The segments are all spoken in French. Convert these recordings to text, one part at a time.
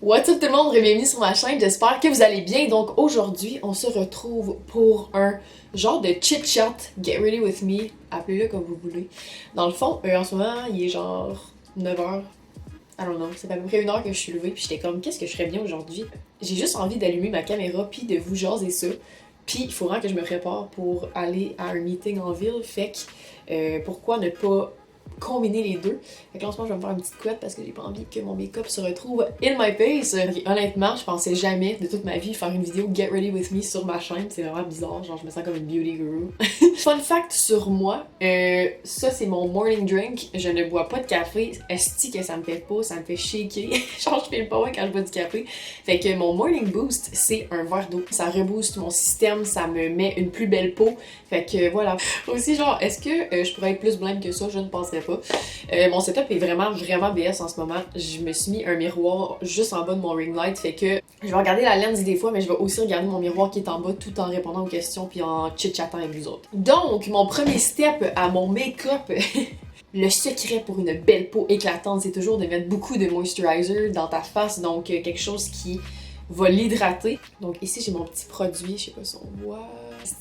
What's up tout le monde, bienvenue sur ma chaîne, j'espère que vous allez bien. Donc aujourd'hui, on se retrouve pour un genre de chit-chat, get ready with me, appelez-le comme vous voulez. Dans le fond, en ce moment, il est genre 9h, I don't know, c'est à peu près 1h que je suis levée, puis j'étais comme, qu'est-ce que je ferais bien aujourd'hui? J'ai juste envie d'allumer ma caméra, puis de vous jaser ça. Puis il faut vraiment que je me prépare pour aller à un meeting en ville, fait que pourquoi ne pas combiner les deux. Fait que là, en ce moment, je vais me faire une petite couette parce que j'ai pas envie que mon make-up se retrouve in my face. Honnêtement, je pensais jamais de toute ma vie faire une vidéo Get Ready With Me sur ma chaîne. C'est vraiment bizarre, genre je me sens comme une beauty guru. Fun fact sur moi, ça c'est mon morning drink. Je ne bois pas de café. Esti que ça me fait pas, ça me fait shaker. Genre je file pas quand je bois du café. Fait que mon morning boost, c'est un verre d'eau. Ça rebooste mon système, ça me met une plus belle peau. Fait que voilà. Aussi genre, est-ce que je pourrais être plus blême que ça? Je ne penserais pas. Mon setup est vraiment BS en ce moment. Je me suis mis un miroir juste en bas de mon ring light, fait que je vais regarder la lens des fois, mais je vais aussi regarder mon miroir qui est en bas tout en répondant aux questions puis en chit-chattant avec vous autres. Donc, mon premier step à mon make-up, le secret pour une belle peau éclatante, c'est toujours de mettre beaucoup de moisturizer dans ta face, donc quelque chose qui va l'hydrater. Donc ici, j'ai mon petit produit, je sais pas si on voit...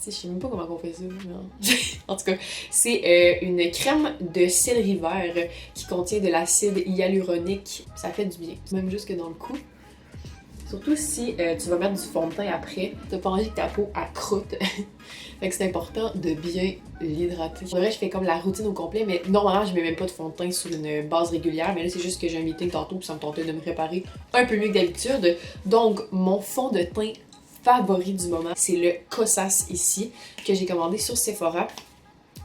Je sais même pas comment on fait ça, mais... En tout cas, c'est une crème de céleri vert qui contient de l'acide hyaluronique. Ça fait du bien, même jusque dans le cou. Surtout si tu vas mettre du fond de teint après, t'as pas envie que ta peau accroute. Fait que c'est important de bien l'hydrater. En vrai, je fais comme la routine au complet, mais normalement, je mets même pas de fond de teint sur une base régulière. Mais là, c'est juste que j'ai un meeting tantôt, puis ça me tentait de me préparer un peu mieux que d'habitude. Donc, mon fond de teint favori du moment, c'est le Kosas ici, que j'ai commandé sur Sephora.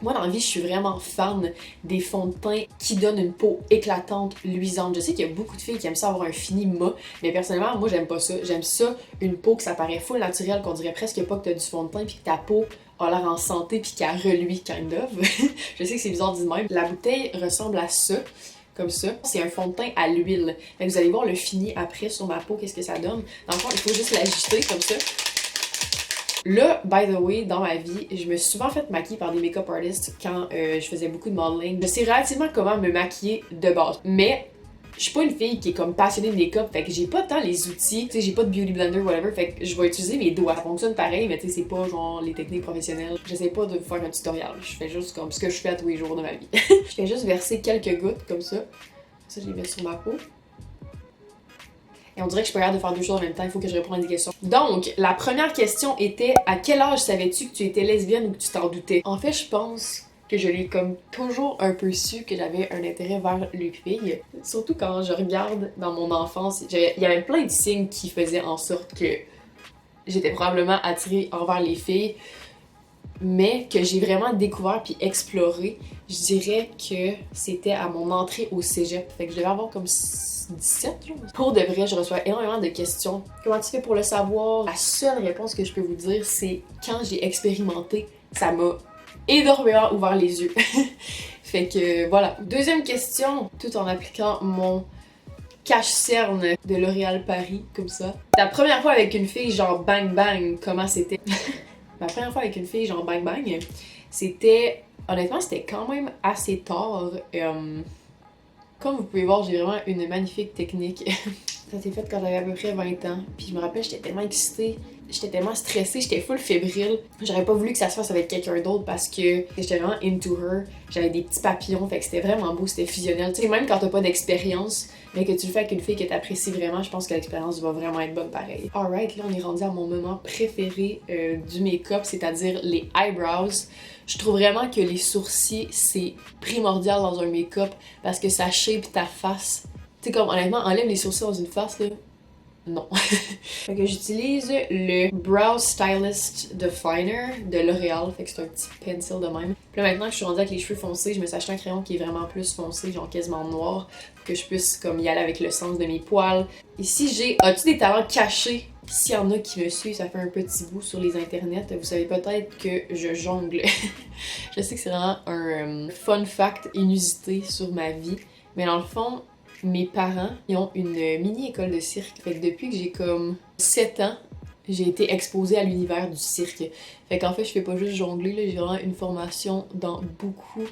Moi, dans la vie, je suis vraiment fan des fonds de teint qui donnent une peau éclatante, luisante. Je sais qu'il y a beaucoup de filles qui aiment ça avoir un fini mat, mais personnellement, moi, j'aime pas ça. J'aime ça, une peau que ça paraît full naturel, qu'on dirait presque pas que t'as du fond de teint, puis que ta peau a l'air en santé, puis qu'elle reluit, kind of. Je sais que c'est bizarre de dire même. La bouteille ressemble à ça. Comme ça. C'est un fond de teint à l'huile. Vous allez voir le fini après sur ma peau, qu'est-ce que ça donne. Dans le fond, il faut juste l'ajuster comme ça. Là, by the way, dans ma vie, je me suis souvent fait maquiller par des make-up artists quand je faisais beaucoup de modeling. Je sais relativement comment me maquiller de base. Mais je suis pas une fille qui est comme passionnée de make-up, fait que j'ai pas tant les outils, tu sais, j'ai pas de beauty blender, whatever, fait que je vais utiliser mes doigts. Ça fonctionne pareil, mais tu sais, c'est pas genre les techniques professionnelles. J'essaie pas de faire un tutoriel, je fais juste comme ce que je fais à tous les jours de ma vie. Je fais juste verser quelques gouttes comme ça. Ça, je les mets sur ma peau. Et on dirait que je peux regarder de faire deux choses en même temps, il faut que je réponde à des questions. Donc, la première question était à quel âge savais-tu que tu étais lesbienne ou que tu t'en doutais? En fait, je pense que je l'ai comme toujours un peu su que j'avais un intérêt vers les filles. Surtout quand je regarde dans mon enfance, il y avait plein de signes qui faisaient en sorte que j'étais probablement attirée envers les filles, mais que j'ai vraiment découvert puis exploré, je dirais que c'était à mon entrée au cégep. Fait que je devais avoir comme 17 là. Pour de vrai, je reçois énormément de questions. Comment tu fais pour le savoir? La seule réponse que je peux vous dire, c'est quand j'ai expérimenté, ça m'a énormément ouvert les yeux. Fait que voilà. Deuxième question, tout en appliquant mon cache-cerne de L'Oréal Paris, comme ça. Ta première fois avec une fille, genre bang bang, comment c'était? Ma première fois avec une fille, genre bang bang, c'était... Honnêtement, c'était quand même assez tard. Comme vous pouvez voir, j'ai vraiment une magnifique technique. Ça s'est fait quand j'avais à peu près 20 ans. Puis je me rappelle, j'étais tellement excitée, j'étais tellement stressée, j'étais full fébrile. J'aurais pas voulu que ça se fasse avec quelqu'un d'autre parce que j'étais vraiment into her. J'avais des petits papillons, fait que c'était vraiment beau, c'était fusionnel. Tu sais, même quand t'as pas d'expérience, mais que tu le fais avec une fille que t'apprécies vraiment, je pense que l'expérience va vraiment être bonne pareil. Alright, là on est rendu à mon moment préféré du make-up, c'est-à-dire les eyebrows. Je trouve vraiment que les sourcils, c'est primordial dans un make-up parce que ça shape ta face. Tu sais, comme honnêtement, enlève les sourcils dans une face, là. Non. Fait que j'utilise le Brow Stylist Definer de L'Oréal. Fait que c'est un petit pencil de même. Puis là, maintenant que je suis rendue avec les cheveux foncés, je me suis acheté un crayon qui est vraiment plus foncé, genre quasiment noir, pour que je puisse comme y aller avec le sens de mes poils. Ici, j'ai As-tu des talents cachés? S'il y en a qui me suivent, ça fait un petit bout sur les internets. Vous savez peut-être que je jongle. Je sais que c'est vraiment un fun fact inusité sur ma vie. Mais dans le fond, mes parents, ils ont une mini-école de cirque. Fait que depuis que j'ai comme 7 ans, j'ai été exposée à l'univers du cirque. Fait qu'en fait, je fais pas juste jongler, là, j'ai vraiment une formation dans beaucoup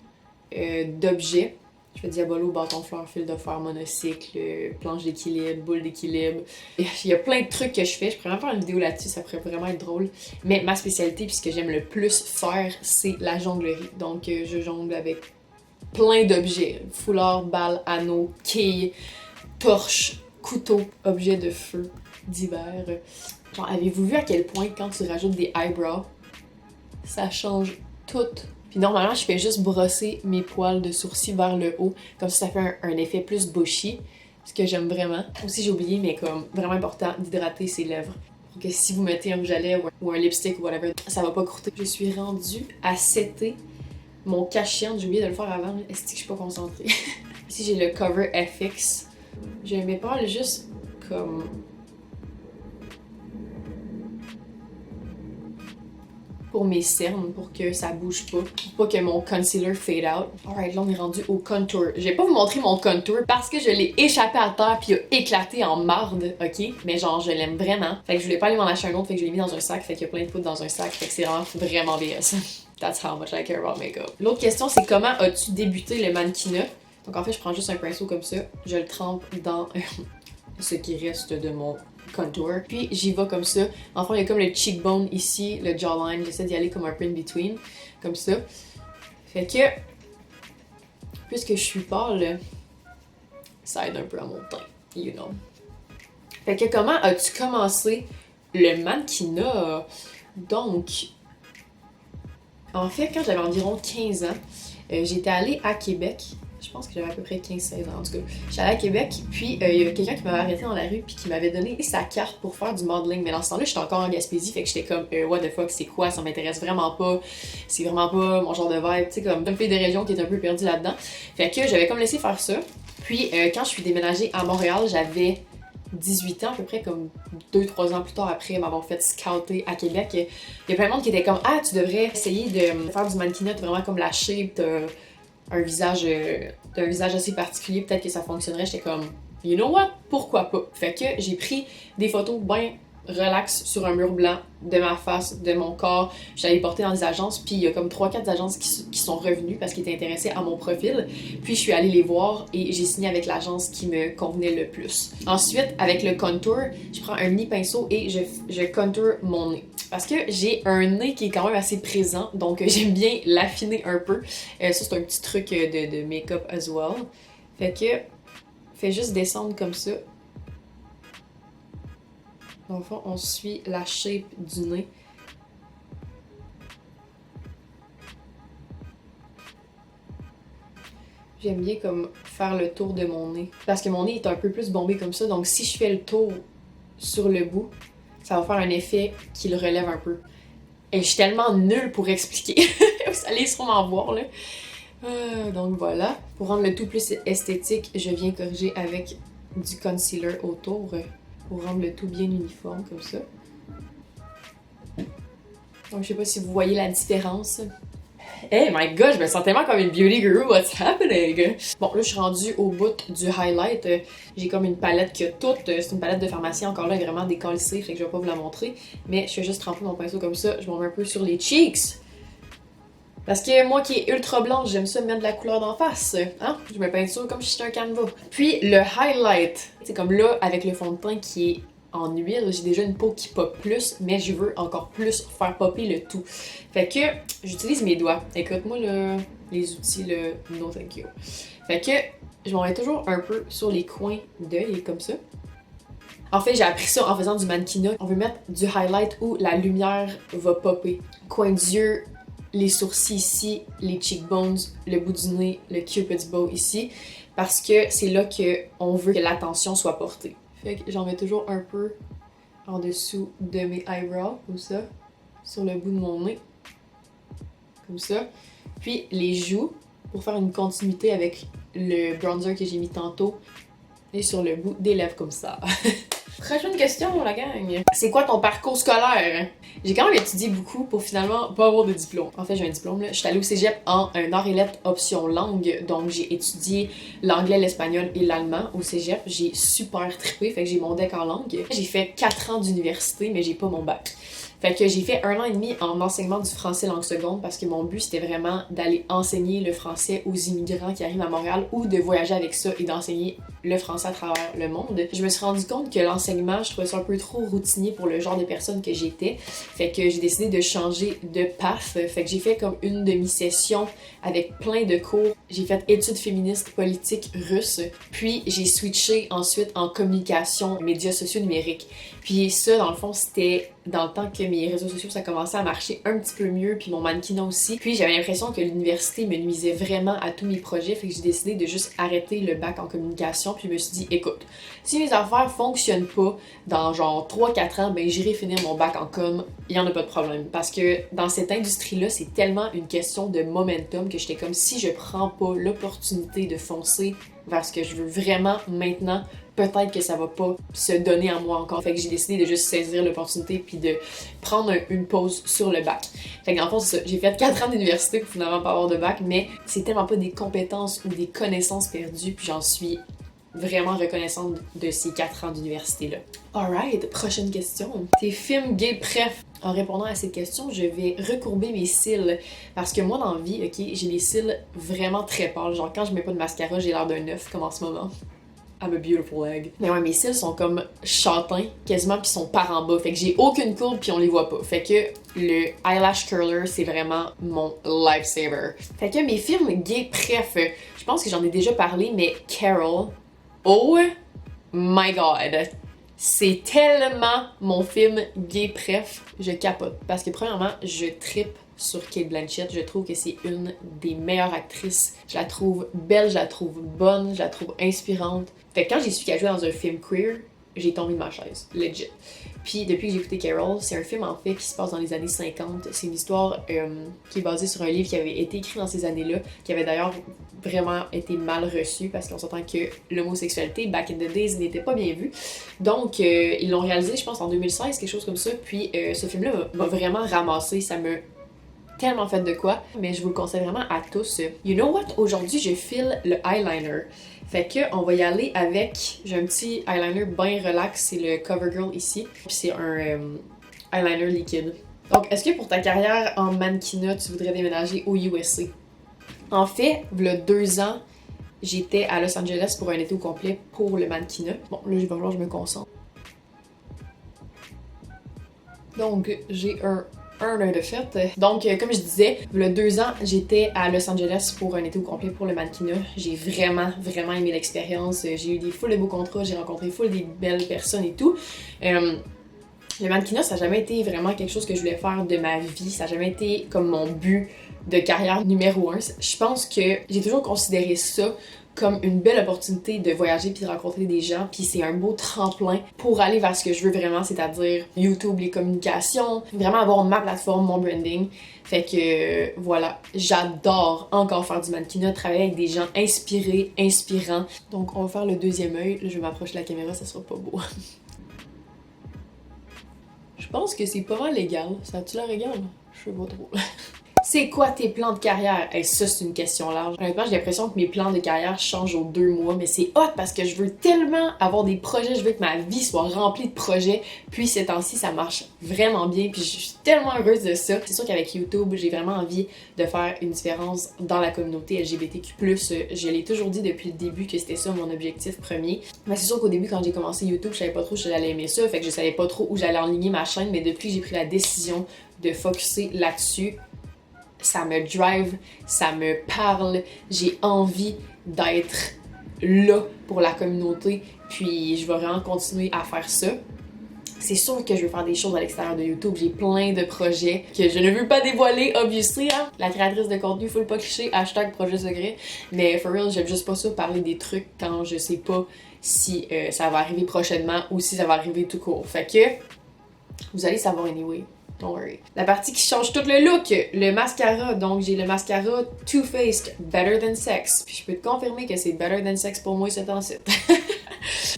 d'objets. Je fais diabolo, bâton de fleurs, fil de fer, monocycle, planche d'équilibre, boule d'équilibre. Il y a plein de trucs que je fais. Je pourrais même faire une vidéo là-dessus, ça pourrait vraiment être drôle. Mais ma spécialité, puis ce que j'aime le plus faire, c'est la jonglerie. Donc je jongle avec plein d'objets. Foulard, balles, anneaux, quilles, torches, couteaux, objets de feu divers. Genre, avez-vous vu à quel point quand tu rajoutes des eyebrows, ça change tout? Puis normalement, je fais juste brosser mes poils de sourcils vers le haut, comme ça fait un effet plus bushy, ce que j'aime vraiment. Aussi, j'ai oublié, mais comme vraiment important, d'hydrater ses lèvres. Pour que si vous mettez un rouge à lèvres ou un lipstick ou whatever, ça va pas croûter. Je suis rendue à setter mon cache-chienne. J'ai oublié de le faire avant, est-ce que je suis pas concentrée? Ici, j'ai le Cover FX. Je mets pas juste comme... pour mes cernes, pour que ça bouge pas, pour pas que mon concealer fade out. Alright, là on est rendu au contour. Je vais pas vous montrer mon contour parce que je l'ai échappé à terre puis il a éclaté en marde, ok? Mais genre je l'aime vraiment. Fait que je voulais pas aller m'en acheter un autre, fait que je l'ai mis dans un sac, fait qu'il y a plein de poudre dans un sac, fait que c'est vraiment BS. That's how much I care about makeup. L'autre question c'est comment as-tu débuté le mannequinat? Donc en fait je prends juste un pinceau comme ça, je le trempe dans ce qui reste de mon contour. Puis j'y vais comme ça. En fait, il y a comme le cheekbone ici, le jawline. J'essaie d'y aller comme un peu in between, comme ça. Fait que, puisque je suis pâle, ça aide un peu à mon teint, you know. Fait que comment as-tu commencé le mannequinat? Donc, en fait, quand j'avais environ 15 ans, j'étais allée à Québec. Je pense que j'avais à peu près 15-16 ans en tout cas. J'étais allée à Québec, puis il y a quelqu'un qui m'avait arrêté dans la rue puis qui m'avait donné sa carte pour faire du modeling. Mais dans ce temps-là, j'étais encore en Gaspésie, fait que j'étais comme what the fuck, c'est quoi? Ça m'intéresse vraiment pas. C'est vraiment pas mon genre de vibe. Tu sais, comme une fille de région qui est un peu perdue là-dedans. Fait que j'avais comme laissé faire ça. Puis quand je suis déménagée à Montréal, j'avais 18 ans, à peu près comme 2-3 ans plus tard après m'avoir fait scouter à Québec. Il y a plein de monde qui était comme ah, tu devrais essayer de faire du mannequinat, vraiment comme la shape, un visage assez particulier, peut-être que ça fonctionnerait. J'étais comme, you know what, pourquoi pas? Fait que j'ai pris des photos bien relax sur un mur blanc de ma face, de mon corps. J'allais les porter dans des agences, puis il y a comme 3-4 agences qui sont revenues parce qu'ils étaient intéressés à mon profil. Puis je suis allée les voir et j'ai signé avec l'agence qui me convenait le plus. Ensuite, avec le contour, je prends un mini pinceau et je contour mon nez. Parce que j'ai un nez qui est quand même assez présent, donc j'aime bien l'affiner un peu. Ça, c'est un petit truc de make-up as well. Fait que, fais juste descendre comme ça. Dans le fond, on suit la shape du nez. J'aime bien comme faire le tour de mon nez. Parce que mon nez est un peu plus bombé comme ça, donc si je fais le tour sur le bout, ça va faire un effet qui le relève un peu. Et je suis tellement nulle pour expliquer. Vous allez sûrement voir, là. Donc voilà. Pour rendre le tout plus esthétique, je viens corriger avec du concealer autour pour rendre le tout bien uniforme, comme ça. Donc je sais pas si vous voyez la différence. Hey my god, je me sens tellement comme une beauty guru, what's happening? Bon, là je suis rendue au bout du highlight. J'ai comme une palette qui a toute, c'est une palette de pharmacie, encore là, vraiment décalcée, fait que je vais pas vous la montrer. Mais je fais juste tremper mon pinceau comme ça, je m'en mets un peu sur les cheeks. Parce que moi qui est ultra blanche, j'aime ça mettre de la couleur d'en face. Hein? Je me peins ça comme si j'étais un canevas. Puis le highlight, c'est comme là, avec le fond de teint qui est en huile, j'ai déjà une peau qui pop plus, mais je veux encore plus faire popper le tout. Fait que j'utilise mes doigts. Écoute-moi les outils, le no thank you. Fait que je m'en mets toujours un peu sur les coins d'œil, comme ça. En fait, j'ai appris ça en faisant du mannequinat. On veut mettre du highlight où la lumière va popper. Coin d'yeux, les sourcils ici, les cheekbones, le bout du nez, le cupid's bow ici, parce que c'est là qu'on veut que l'attention soit portée. Fait que j'en mets toujours un peu en dessous de mes eyebrows, comme ça, sur le bout de mon nez, comme ça. Puis les joues, pour faire une continuité avec le bronzer que j'ai mis tantôt, et sur le bout des lèvres, comme ça. Prochaine question, la gang. C'est quoi ton parcours scolaire? J'ai quand même étudié beaucoup pour finalement pas avoir de diplôme. En fait, j'ai un diplôme, là. Je suis allée au cégep en arts et lettres option langue. Donc, j'ai étudié l'anglais, l'espagnol et l'allemand au cégep. J'ai super trippé, fait que j'ai mon deck en langue. J'ai fait 4 ans d'université, mais j'ai pas mon bac. Fait que j'ai fait 1 an et demi en enseignement du français langue seconde parce que mon but c'était vraiment d'aller enseigner le français aux immigrants qui arrivent à Montréal ou de voyager avec ça et d'enseigner le français à travers le monde. Je me suis rendu compte que l'enseignement, je trouvais ça un peu trop routinier pour le genre de personne que j'étais. Fait que j'ai décidé de changer de path. Fait que j'ai fait comme une demi-session avec plein de cours. J'ai fait études féministes politiques russes. Puis j'ai switché ensuite en communication, médias sociaux numériques. Puis ça, dans le fond, c'était dans le temps que mes réseaux sociaux, ça commençait à marcher un petit peu mieux, puis mon mannequinat aussi. Puis j'avais l'impression que l'université me nuisait vraiment à tous mes projets, fait que j'ai décidé de juste arrêter le bac en communication, puis je me suis dit, écoute, si mes affaires fonctionnent pas dans genre 3-4 ans, ben j'irai finir mon bac en com, il y en a pas de problème. Parce que dans cette industrie-là, c'est tellement une question de momentum que j'étais comme, si je prends pas l'opportunité de foncer vers ce que je veux vraiment maintenant, peut-être que ça va pas se donner à moi encore. Fait que j'ai décidé de juste saisir l'opportunité puis de prendre une pause sur le bac. Fait que dans le fond, c'est ça. J'ai fait 4 ans d'université pour finalement pas avoir de bac, mais c'est tellement pas des compétences ou des connaissances perdues, puis j'en suis vraiment reconnaissante de ces 4 ans d'université-là. Alright, prochaine question. Tes films gay préf. En répondant à cette question, je vais recourber mes cils. Parce que moi, dans la vie, ok, j'ai les cils vraiment très pâles. Genre, quand je mets pas de mascara, j'ai l'air d'un œuf, comme en ce moment. I'm a beautiful egg. Mais ouais, mes cils sont comme châtains, quasiment, pis sont par en bas. Fait que j'ai aucune courbe, pis on les voit pas. Fait que le eyelash curler, c'est vraiment mon lifesaver. Fait que mes films gay préf, je pense que j'en ai déjà parlé, mais Carol, oh my god! C'est tellement mon film gay préf, je capote. Parce que premièrement, je trippe sur Cate Blanchett. Je trouve que c'est une des meilleures actrices. Je la trouve belle, je la trouve bonne, je la trouve inspirante. Fait que quand j'ai su qu'elle jouait dans un film queer, j'ai tombé de ma chaise, legit. Puis depuis que j'ai écouté Carol, c'est un film en fait qui se passe dans les années 50. C'est une histoire qui est basée sur un livre qui avait été écrit dans ces années-là, qui avait d'ailleurs vraiment été mal reçu parce qu'on s'entend que l'homosexualité, back in the days, n'était pas bien vue. Donc, ils l'ont réalisé, je pense, en 2016, quelque chose comme ça. Puis ce film-là m'a vraiment ramassé, ça me tellement fait de quoi, mais je vous le conseille vraiment à tous. You know what? Aujourd'hui, je file le eyeliner. Fait que on va y aller avec, j'ai un petit eyeliner bien relax, c'est le CoverGirl ici. Puis c'est un eyeliner liquide. Donc, est-ce que pour ta carrière en mannequinat, tu voudrais déménager au USA? En fait, il y a 2 ans, j'étais à Los Angeles pour un été au complet pour le mannequinat. Bon, là, il va falloir que je me concentre. Donc, j'ai un heure de fête. Donc, comme je disais, il y a 2 ans, j'étais à Los Angeles pour un été au complet pour le mannequinat. J'ai vraiment, vraiment aimé l'expérience. J'ai eu des full de beaux contrats, j'ai rencontré full des belles personnes et tout. Le mannequinat, ça n'a jamais été vraiment quelque chose que je voulais faire de ma vie. Ça n'a jamais été comme mon but de carrière numéro 1. Je pense que j'ai toujours considéré ça comme une belle opportunité de voyager puis de rencontrer des gens, puis c'est un beau tremplin pour aller vers ce que je veux vraiment, c'est-à-dire YouTube, les communications, vraiment avoir ma plateforme, mon branding. Fait que voilà, j'adore encore faire du mannequinat, travailler avec des gens inspirés, inspirants. Donc on va faire le deuxième œil. Là, je vais m'approcher de la caméra, ça sera pas beau. Je pense que c'est pas mal légal. Ça a-tu l'air égal? Je sais pas trop. C'est quoi tes plans de carrière? Et ça, c'est une question large. Honnêtement, j'ai l'impression que mes plans de carrière changent aux 2 mois, mais c'est hot parce que je veux tellement avoir des projets, je veux que ma vie soit remplie de projets. Puis ces temps-ci, ça marche vraiment bien, puis je suis tellement heureuse de ça. C'est sûr qu'avec YouTube, j'ai vraiment envie de faire une différence dans la communauté LGBTQ+. Je l'ai toujours dit depuis le début que c'était ça mon objectif premier. Mais c'est sûr qu'au début, quand j'ai commencé YouTube, je savais pas trop si j'allais aimer ça, fait que je savais pas trop où j'allais enligner ma chaîne, mais depuis que j'ai pris la décision de focusser là-dessus, ça me drive, ça me parle, j'ai envie d'être là pour la communauté, puis je vais vraiment continuer à faire ça. C'est sûr que je veux faire des choses à l'extérieur de YouTube, j'ai plein de projets que je ne veux pas dévoiler, obviously, hein? La créatrice de contenu, faut le pas cliché, #projet secret, mais for real, j'aime juste pas ça, parler des trucs quand je sais pas si ça va arriver prochainement ou si ça va arriver tout court. Fait que, vous allez savoir anyway. Don't worry. La partie qui change tout le look, le mascara. Donc, j'ai le mascara Too Faced Better Than Sex. Puis je peux te confirmer que c'est Better Than Sex pour moi ce temps-ci.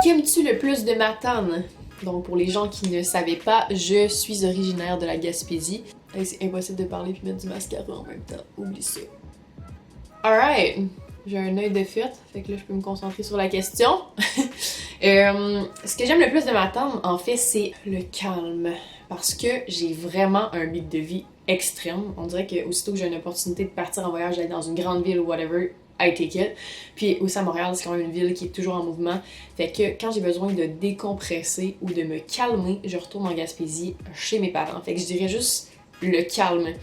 Qu'aimes-tu le plus de Matane? Donc, pour les gens qui ne savaient pas, je suis originaire de la Gaspésie. Et c'est impossible de parler puis mettre du mascara en même temps. Oublie ça. Alright. J'ai un œil de fête, fait que là, je peux me concentrer sur la question. Ce que j'aime le plus de Matane, en fait, c'est le calme. parce que j'ai vraiment un beat de vie extrême. On dirait que aussitôt que j'ai une opportunité de partir en voyage, d'aller dans une grande ville ou whatever, I take it. Puis aussi à Montréal, c'est quand même une ville qui est toujours en mouvement. Fait que quand j'ai besoin de décompresser ou de me calmer, je retourne en Gaspésie chez mes parents. Fait que je dirais juste le calme.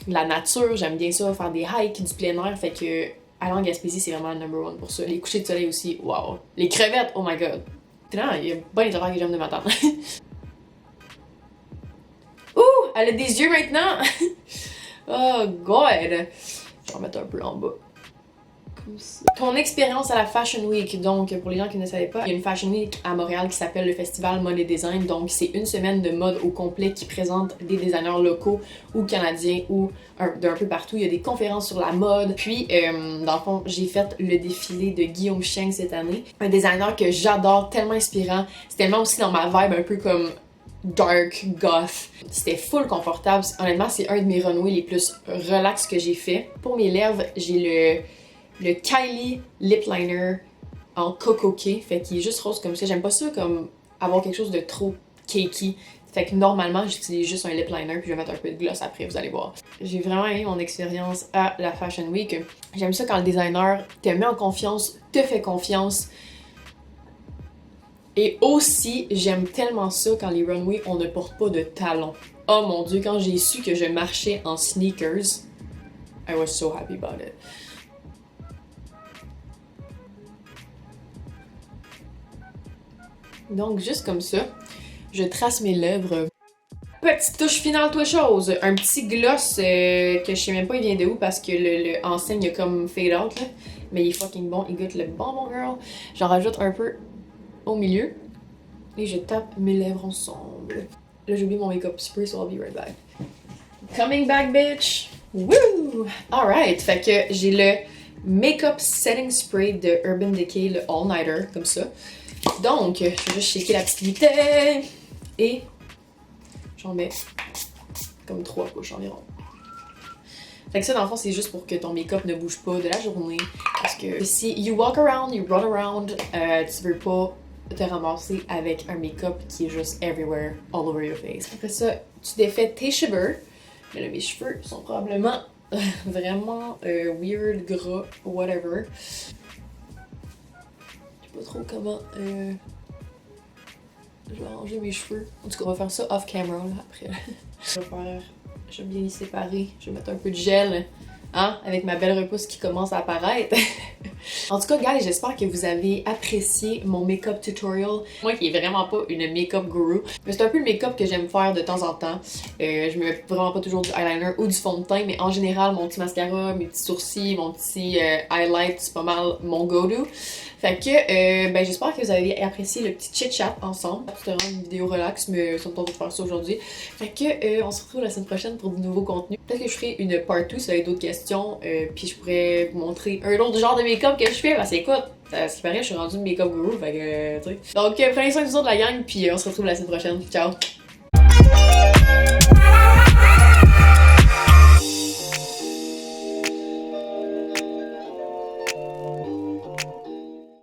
La nature, j'aime bien ça, faire des hikes, du plein air. Fait que aller en Gaspésie, c'est vraiment le number one pour ça. Les couchers de soleil aussi, wow. Les crevettes, oh my god. Non, il y a pas les affaires que j'aime de m'attendre. Ouh, elle a des yeux maintenant! Oh god! Je vais en mettre un peu en bas. Comme ça. Ton expérience à la Fashion Week. Donc, pour les gens qui ne savaient pas, il y a une Fashion Week à Montréal qui s'appelle le Festival Mode et Design. Donc, c'est une semaine de mode au complet qui présente des designers locaux ou canadiens ou d'un peu partout. Il y a des conférences sur la mode. Puis, dans le fond, j'ai fait le défilé de Guillaume Cheng cette année. Un designer que j'adore, tellement inspirant. C'est tellement aussi dans ma vibe un peu comme dark, goth. C'était full confortable. Honnêtement, c'est un de mes runways les plus relax que j'ai fait. Pour mes lèvres, j'ai le Kylie Lip Liner en cocoquet, fait qu'il est juste rose comme ça. J'aime pas ça comme avoir quelque chose de trop cakey. Fait que normalement, j'utilise juste un lip liner puis je vais mettre un peu de gloss après, vous allez voir. J'ai vraiment aimé mon expérience à la Fashion Week. J'aime ça quand le designer te met en confiance, te fait confiance. Et aussi, j'aime tellement ça quand les runways, on ne porte pas de talons. Oh mon dieu, quand j'ai su que je marchais en sneakers, I was so happy about it. Donc, juste comme ça, je trace mes lèvres. Petite touche finale, toi chose. Un petit gloss que je sais même pas il vient de où parce que le enseigne a comme fade out là. Mais il est fucking bon, il goûte le bonbon girl. J'en rajoute un peu au milieu. Et je tape mes lèvres ensemble. Là j'ai oublié mon make-up spray, so I'll be right back. Coming back, bitch! Woo! Alright, fait que j'ai le make-up setting spray de Urban Decay, le All Nighter, comme ça. Donc, je vais juste shaker la petite bouteille et j'en mets comme 3 couches environ. Fait que ça, dans le fond, c'est juste pour que ton make-up ne bouge pas de la journée. Parce que si you walk around, you run around, tu veux pas te ramasser avec un make-up qui est juste everywhere, all over your face. Après ça, tu défais tes cheveux. Mais là, mes cheveux sont probablement vraiment weird, gras, whatever. Pas trop comment je vais ranger mes cheveux. En tout cas, on va faire ça off camera là, après. Je vais bien les séparer. Je vais mettre un peu de gel, hein, avec ma belle repousse qui commence à apparaître. En tout cas, guys, j'espère que vous avez apprécié mon make-up tutorial. Moi qui est vraiment pas une make-up guru, mais c'est un peu le make-up que j'aime faire de temps en temps. Je me mets vraiment pas toujours du eyeliner ou du fond de teint, mais en général, mon petit mascara, mes petits sourcils, mon petit highlight, c'est pas mal mon go-to. Fait que, ben j'espère que vous avez apprécié le petit chit-chat ensemble. C'était vraiment une vidéo relax, mais ça me tente de faire ça aujourd'hui. Fait que, on se retrouve la semaine prochaine pour de nouveaux contenus. Peut-être que je ferai une part 2 si vous avez d'autres questions, puis je pourrais vous montrer un autre genre de make-up que je fais. Parce que écoute, ce qui paraît, je suis rendue une make-up guru, fait que, tu sais. Donc, prenez soin de vous autres, la gang, puis on se retrouve la semaine prochaine. Ciao!